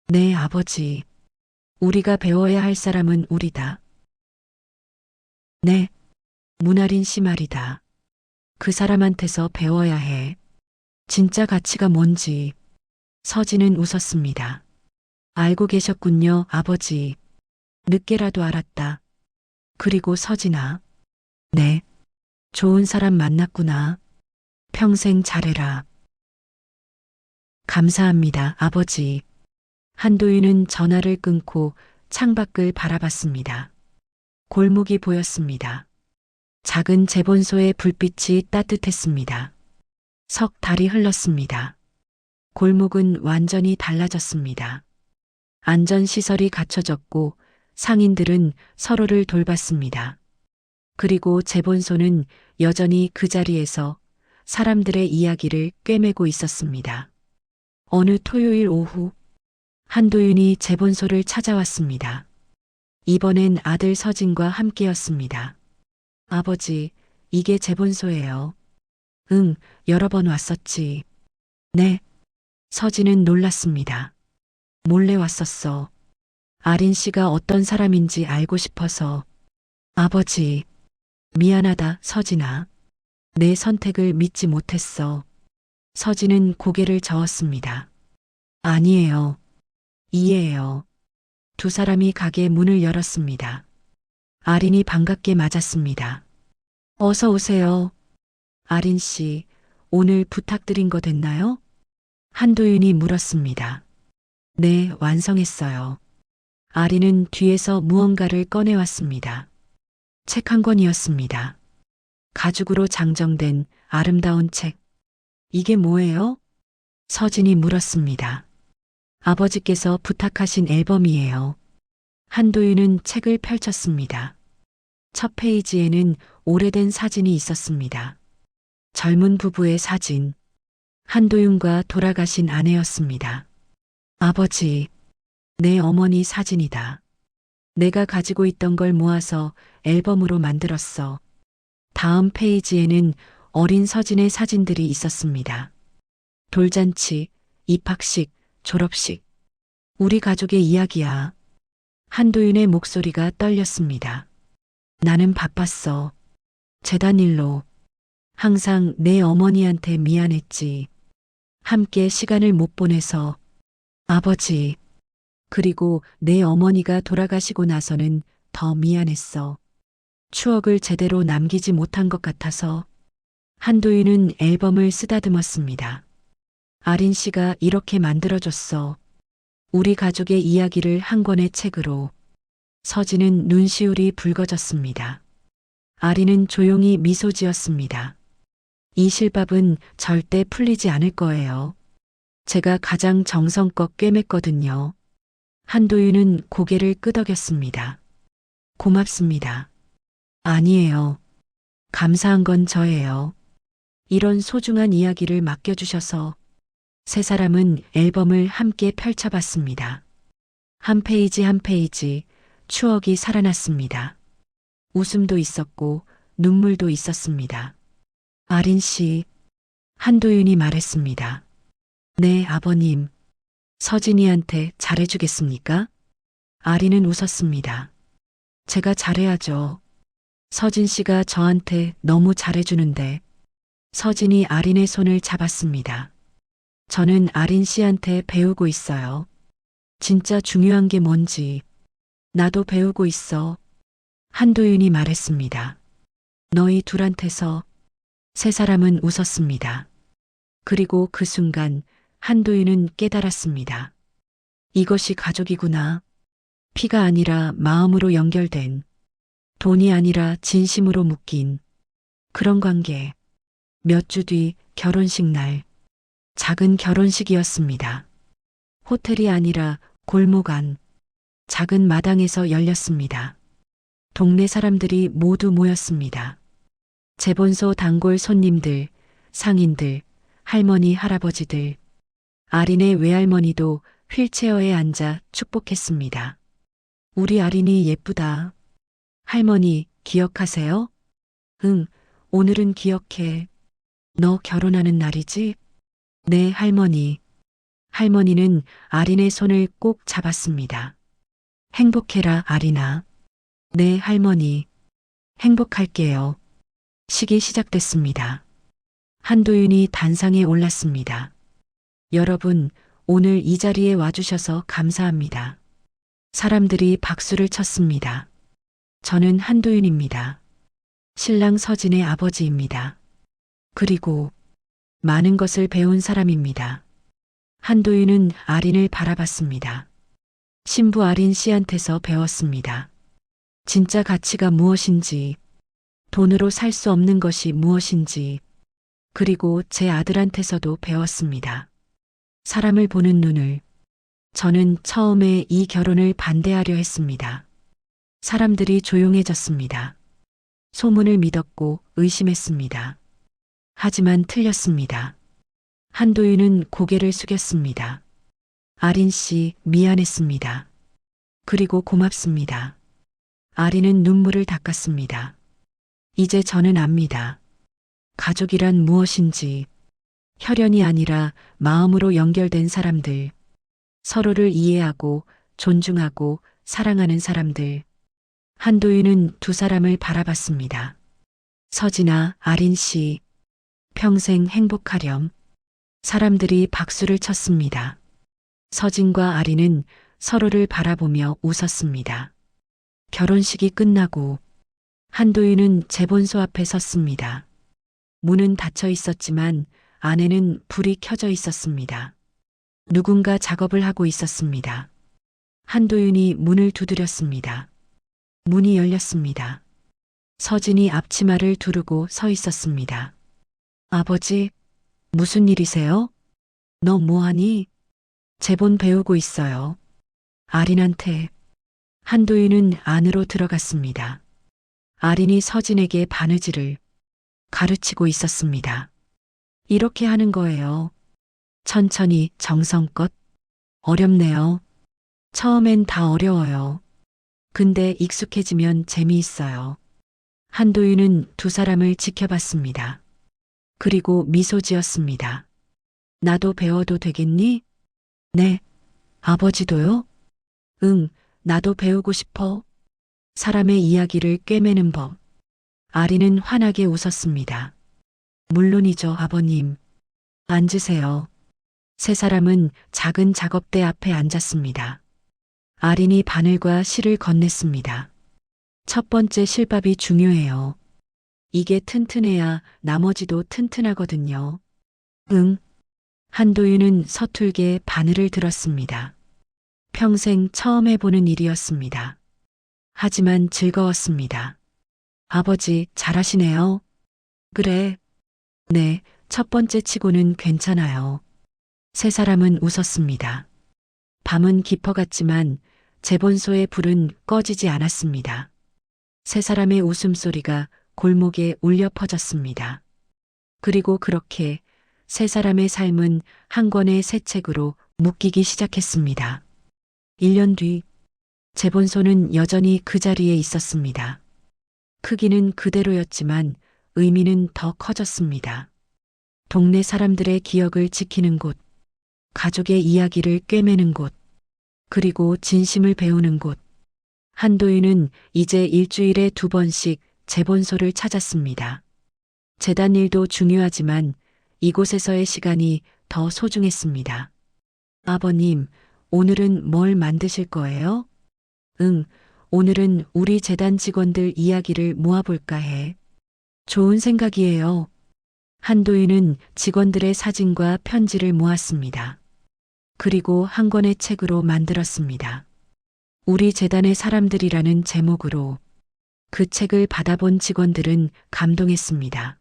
네 아버지. 우리가 배워야 할 사람은 우리다. 네, 문아린 씨 말이다. 그 사람한테서 배워야 해. 진짜 가치가 뭔지. 서진은 웃었습니다. 알고 계셨군요, 아버지. 늦게라도 알았다. 그리고 서진아. 네, 좋은 사람 만났구나. 평생 잘해라. 감사합니다, 아버지. 한도윤은 전화를 끊고 창밖을 바라봤습니다. 골목이 보였습니다. 작은 재본소의 불빛이 따뜻했습니다. 석 달이 흘렀습니다. 골목은 완전히 달라졌습니다. 안전시설이 갖춰졌고 상인들은 서로를 돌봤습니다. 그리고 재본소는 여전히 그 자리에서 사람들의 이야기를 꿰매고 있었습니다. 어느 토요일 오후 한도윤이 재본소를 찾아왔습니다. 이번엔 아들 서진과 함께였습니다. 아버지, 이게 재본소예요. 응, 여러 번 왔었지. 네. 서진은 놀랐습니다. 몰래 왔었어. 아린 씨가 어떤 사람인지 알고 싶어서. 아버지, 미안하다, 서진아. 내 선택을 믿지 못했어. 서진은 고개를 저었습니다. 아니에요. 이해해요. 두 사람이 가게 문을 열었습니다. 아린이 반갑게 맞았습니다. 어서 오세요. 아린 씨, 오늘 부탁드린 거 됐나요? 한도윤이 물었습니다. 네, 완성했어요. 아린은 뒤에서 무언가를 꺼내왔습니다. 책 한 권이었습니다. 가죽으로 장정된 아름다운 책. 이게 뭐예요? 서진이 물었습니다. 아버지께서 부탁하신 앨범이에요. 한도윤은 책을 펼쳤습니다. 첫 페이지에는 오래된 사진이 있었습니다. 젊은 부부의 사진. 한도윤과 돌아가신 아내였습니다. 아버지, 내 어머니 사진이다. 내가 가지고 있던 걸 모아서 앨범으로 만들었어. 다음 페이지에는 어린 서진의 사진들이 있었습니다. 돌잔치, 입학식, 졸업식. 우리 가족의 이야기야. 한도윤의 목소리가 떨렸습니다. 나는 바빴어. 재단 일로. 항상 내 어머니한테 미안했지. 함께 시간을 못 보내서. 아버지. 그리고 내 어머니가 돌아가시고 나서는 더 미안했어. 추억을 제대로 남기지 못한 것 같아서. 한도윤은 앨범을 쓰다듬었습니다. 아린 씨가 이렇게 만들어줬어. 우리 가족의 이야기를 한 권의 책으로. 서진은 눈시울이 붉어졌습니다. 아린은 조용히 미소 지었습니다. 이 실밥은 절대 풀리지 않을 거예요. 제가 가장 정성껏 꿰맸거든요. 한도윤은 고개를 끄덕였습니다. 고맙습니다. 아니에요. 감사한 건 저예요. 이런 소중한 이야기를 맡겨주셔서. 세 사람은 앨범을 함께 펼쳐봤습니다. 한 페이지 한 페이지 추억이 살아났습니다. 웃음도 있었고 눈물도 있었습니다. 아린 씨, 한도윤이 말했습니다. 네, 아버님. 서진이한테 잘해주겠습니까? 아린은 웃었습니다. 제가 잘해야죠. 서진 씨가 저한테 너무 잘해주는데. 서진이 아린의 손을 잡았습니다. 저는 아린 씨한테 배우고 있어요. 진짜 중요한 게 뭔지. 나도 배우고 있어. 한도윤이 말했습니다. 너희 둘한테서. 세 사람은 웃었습니다. 그리고 그 순간 한도윤은 깨달았습니다. 이것이 가족이구나. 피가 아니라 마음으로 연결된, 돈이 아니라 진심으로 묶인 그런 관계. 몇 주 뒤 결혼식 날, 작은 결혼식이었습니다. 호텔이 아니라 골목 안, 작은 마당에서 열렸습니다. 동네 사람들이 모두 모였습니다. 재본소 단골 손님들, 상인들, 할머니, 할아버지들, 아린의 외할머니도 휠체어에 앉아 축복했습니다. 우리 아린이 예쁘다. 할머니, 기억하세요? 응, 오늘은 기억해. 너 결혼하는 날이지? 네, 할머니. 할머니는 아린의 손을 꼭 잡았습니다. 행복해라, 아린아. 네, 할머니. 행복할게요. 식이 시작됐습니다. 한도윤이 단상에 올랐습니다. 여러분, 오늘 이 자리에 와주셔서 감사합니다. 사람들이 박수를 쳤습니다. 저는 한도윤입니다. 신랑 서진의 아버지입니다. 그리고 많은 것을 배운 사람입니다. 한도윤은 아린을 바라봤습니다. 신부 아린 씨한테서 배웠습니다. 진짜 가치가 무엇인지, 돈으로 살 수 없는 것이 무엇인지, 그리고 제 아들한테서도 배웠습니다. 사람을 보는 눈을. 저는 처음에 이 결혼을 반대하려 했습니다. 사람들이 조용해졌습니다. 소문을 믿었고 의심했습니다. 하지만 틀렸습니다. 한도윤은 고개를 숙였습니다. 아린 씨, 미안했습니다. 그리고 고맙습니다. 아린은 눈물을 닦았습니다. 이제 저는 압니다. 가족이란 무엇인지, 혈연이 아니라 마음으로 연결된 사람들, 서로를 이해하고 존중하고 사랑하는 사람들. 한도윤은 두 사람을 바라봤습니다. 서진아, 아린 씨, 평생 행복하렴. 사람들이 박수를 쳤습니다. 서진과 아린은 서로를 바라보며 웃었습니다. 결혼식이 끝나고 한도윤은 재본소 앞에 섰습니다. 문은 닫혀 있었지만 안에는 불이 켜져 있었습니다. 누군가 작업을 하고 있었습니다. 한도윤이 문을 두드렸습니다. 문이 열렸습니다. 서진이 앞치마를 두르고 서 있었습니다. 아버지, 무슨 일이세요? 너 뭐하니? 재본 배우고 있어요. 아린한테. 한도윤은 안으로 들어갔습니다. 아린이 서진에게 바느질을 가르치고 있었습니다. 이렇게 하는 거예요. 천천히 정성껏. 어렵네요. 처음엔 다 어려워요. 근데 익숙해지면 재미있어요. 한도윤은 두 사람을 지켜봤습니다. 그리고 미소 지었습니다. 나도 배워도 되겠니? 네. 아버지도요? 응, 나도 배우고 싶어. 사람의 이야기를 꿰매는 법. 아린은 환하게 웃었습니다. 물론이죠, 아버님. 앉으세요. 세 사람은 작은 작업대 앞에 앉았습니다. 아린이 바늘과 실을 건넸습니다. 첫 번째 실밥이 중요해요. 이게 튼튼해야 나머지도 튼튼하거든요. 응. 한도윤은 서툴게 바늘을 들었습니다. 평생 처음 해보는 일이었습니다. 하지만 즐거웠습니다. 아버지, 잘하시네요. 그래. 네, 첫 번째 치고는 괜찮아요. 세 사람은 웃었습니다. 밤은 깊어갔지만 재본소의 불은 꺼지지 않았습니다. 세 사람의 웃음소리가 골목에 울려 퍼졌습니다. 그리고 그렇게 세 사람의 삶은 한 권의 새 책으로 묶이기 시작했습니다. 1년 뒤, 재본소는 여전히 그 자리에 있었습니다. 크기는 그대로였지만 의미는 더 커졌습니다. 동네 사람들의 기억을 지키는 곳, 가족의 이야기를 꿰매는 곳, 그리고 진심을 배우는 곳. 한도윤은 이제 일주일에 2번씩 재본소를 찾았습니다. 재단 일도 중요하지만 이곳에서의 시간이 더 소중했습니다. 아버님, 오늘은 뭘 만드실 거예요? 응, 오늘은 우리 재단 직원들 이야기를 모아볼까 해. 좋은 생각이에요. 한도인은 직원들의 사진과 편지를 모았습니다. 그리고 한 권의 책으로 만들었습니다. 우리 재단의 사람들이라는 제목으로. 그 책을 받아본 직원들은 감동했습니다.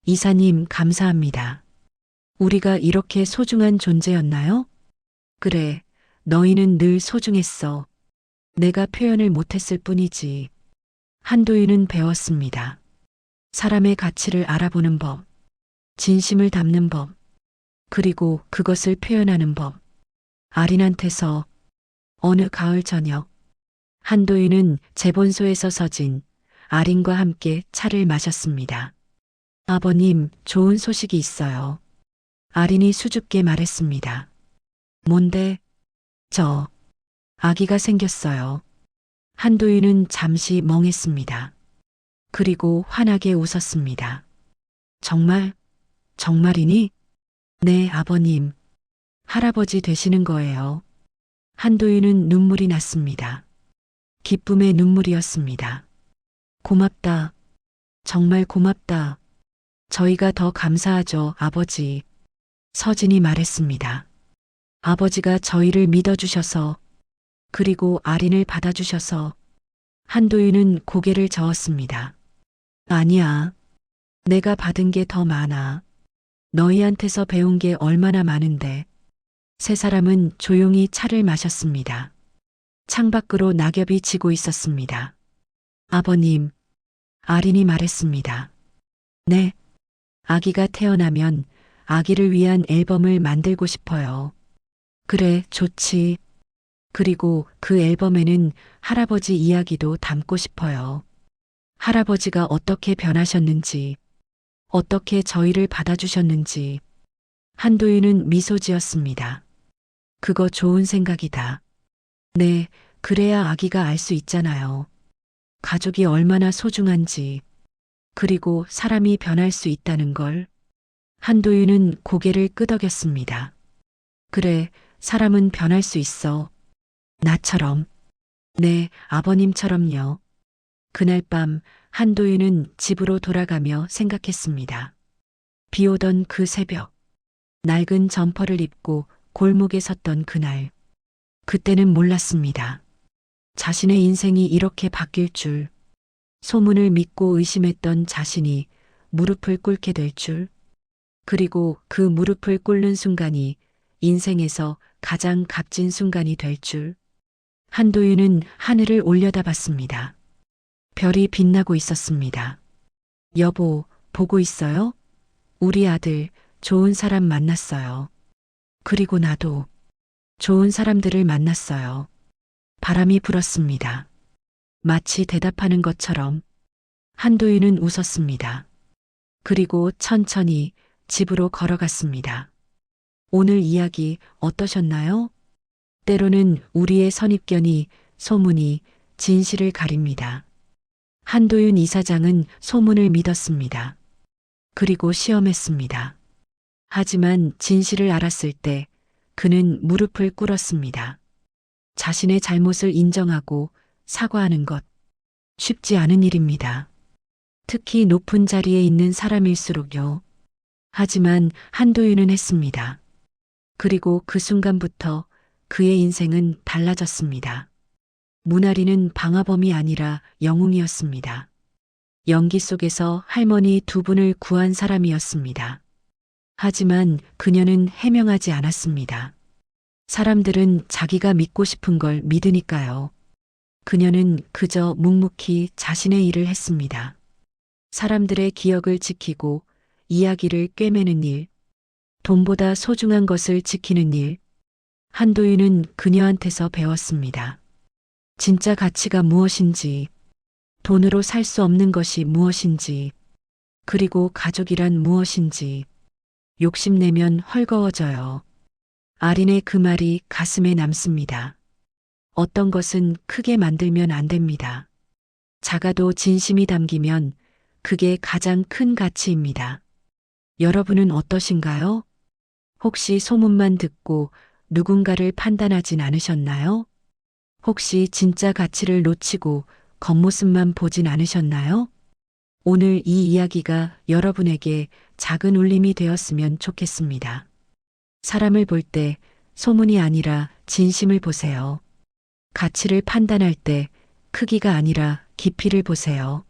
이사님, 감사합니다. 우리가 이렇게 소중한 존재였나요? 그래, 너희는 늘 소중했어. 내가 표현을 못했을 뿐이지. 한도인은 배웠습니다. 사람의 가치를 알아보는 법, 진심을 담는 법, 그리고 그것을 표현하는 법. 아린한테서. 어느 가을 저녁, 한도인은 재본소에서 서진 아린과 함께 차를 마셨습니다. 아버님, 좋은 소식이 있어요. 아린이 수줍게 말했습니다. 뭔데? 저, 아기가 생겼어요. 한도인은 잠시 멍했습니다. 그리고 환하게 웃었습니다. 정말? 정말이니? 네, 아버님. 할아버지 되시는 거예요. 한도인은 눈물이 났습니다. 기쁨의 눈물이었습니다. 고맙다. 정말 고맙다. 저희가 더 감사하죠, 아버지. 서진이 말했습니다. 아버지가 저희를 믿어주셔서, 그리고 아린을 받아주셔서. 한도인은 고개를 저었습니다. 아니야. 내가 받은 게 더 많아. 너희한테서 배운 게 얼마나 많은데. 세 사람은 조용히 차를 마셨습니다. 창밖으로 낙엽이 지고 있었습니다. 아버님, 아린이 말했습니다. 네. 아기가 태어나면 아기를 위한 앨범을 만들고 싶어요. 그래, 좋지. 그리고 그 앨범에는 할아버지 이야기도 담고 싶어요. 할아버지가 어떻게 변하셨는지, 어떻게 저희를 받아주셨는지. 한도인은 미소 지었습니다. 그거 좋은 생각이다. 네, 그래야 아기가 알 수 있잖아요. 가족이 얼마나 소중한지, 그리고 사람이 변할 수 있다는 걸. 한도인은 고개를 끄덕였습니다. 그래, 사람은 변할 수 있어. 나처럼. 네, 아버님처럼요. 그날 밤 한도인은 집으로 돌아가며 생각했습니다. 비 오던 그 새벽, 낡은 점퍼를 입고 골목에 섰던 그날. 그때는 몰랐습니다. 자신의 인생이 이렇게 바뀔 줄. 소문을 믿고 의심했던 자신이 무릎을 꿇게 될 줄. 그리고 그 무릎을 꿇는 순간이 인생에서 가장 값진 순간이 될 줄. 한도인은 하늘을 올려다봤습니다. 별이 빛나고 있었습니다. 여보, 보고 있어요? 우리 아들 좋은 사람 만났어요. 그리고 나도 좋은 사람들을 만났어요. 바람이 불었습니다. 마치 대답하는 것처럼. 한도인은 웃었습니다. 그리고 천천히 집으로 걸어갔습니다. 오늘 이야기 어떠셨나요? 때로는 우리의 선입견이, 소문이 진실을 가립니다. 한도윤 이사장은 소문을 믿었습니다. 그리고 시험했습니다. 하지만 진실을 알았을 때 그는 무릎을 꿇었습니다. 자신의 잘못을 인정하고 사과하는 것. 쉽지 않은 일입니다. 특히 높은 자리에 있는 사람일수록요. 하지만 한도윤은 했습니다. 그리고 그 순간부터 그의 인생은 달라졌습니다. 문아리는 방화범이 아니라 영웅이었습니다. 연기 속에서 할머니 두 분을 구한 사람이었습니다. 하지만 그녀는 해명하지 않았습니다. 사람들은 자기가 믿고 싶은 걸 믿으니까요. 그녀는 그저 묵묵히 자신의 일을 했습니다. 사람들의 기억을 지키고 이야기를 꿰매는 일, 돈보다 소중한 것을 지키는 일. 한도윤은 그녀한테서 배웠습니다. 진짜 가치가 무엇인지, 돈으로 살 수 없는 것이 무엇인지, 그리고 가족이란 무엇인지. 욕심내면 헐거워져요. 아린의 그 말이 가슴에 남습니다. 어떤 것은 크게 만들면 안 됩니다. 작아도 진심이 담기면 그게 가장 큰 가치입니다. 여러분은 어떠신가요? 혹시 소문만 듣고 누군가를 판단하진 않으셨나요? 혹시 진짜 가치를 놓치고 겉모습만 보진 않으셨나요? 오늘 이 이야기가 여러분에게 작은 울림이 되었으면 좋겠습니다. 사람을 볼 때 소문이 아니라 진심을 보세요. 가치를 판단할 때 크기가 아니라 깊이를 보세요.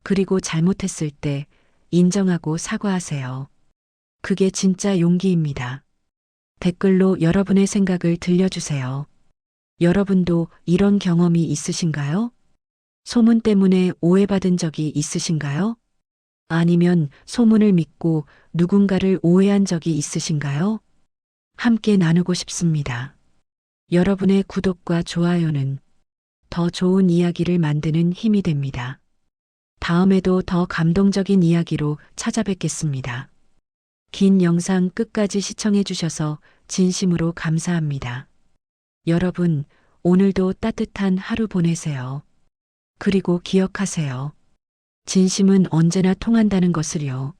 그리고 잘못했을 때 인정하고 사과하세요. 그게 진짜 용기입니다. 댓글로 여러분의 생각을 들려주세요. 여러분도 이런 경험이 있으신가요? 소문 때문에 오해받은 적이 있으신가요? 아니면 소문을 믿고 누군가를 오해한 적이 있으신가요? 함께 나누고 싶습니다. 여러분의 구독과 좋아요는 더 좋은 이야기를 만드는 힘이 됩니다. 다음에도 더 감동적인 이야기로 찾아뵙겠습니다. 긴 영상 끝까지 시청해 주셔서 진심으로 감사합니다. 여러분, 오늘도 따뜻한 하루 보내세요. 그리고 기억하세요. 진심은 언제나 통한다는 것을요.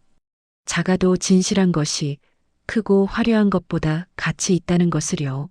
작아도 진실한 것이 크고 화려한 것보다 가치 있다는 것을요.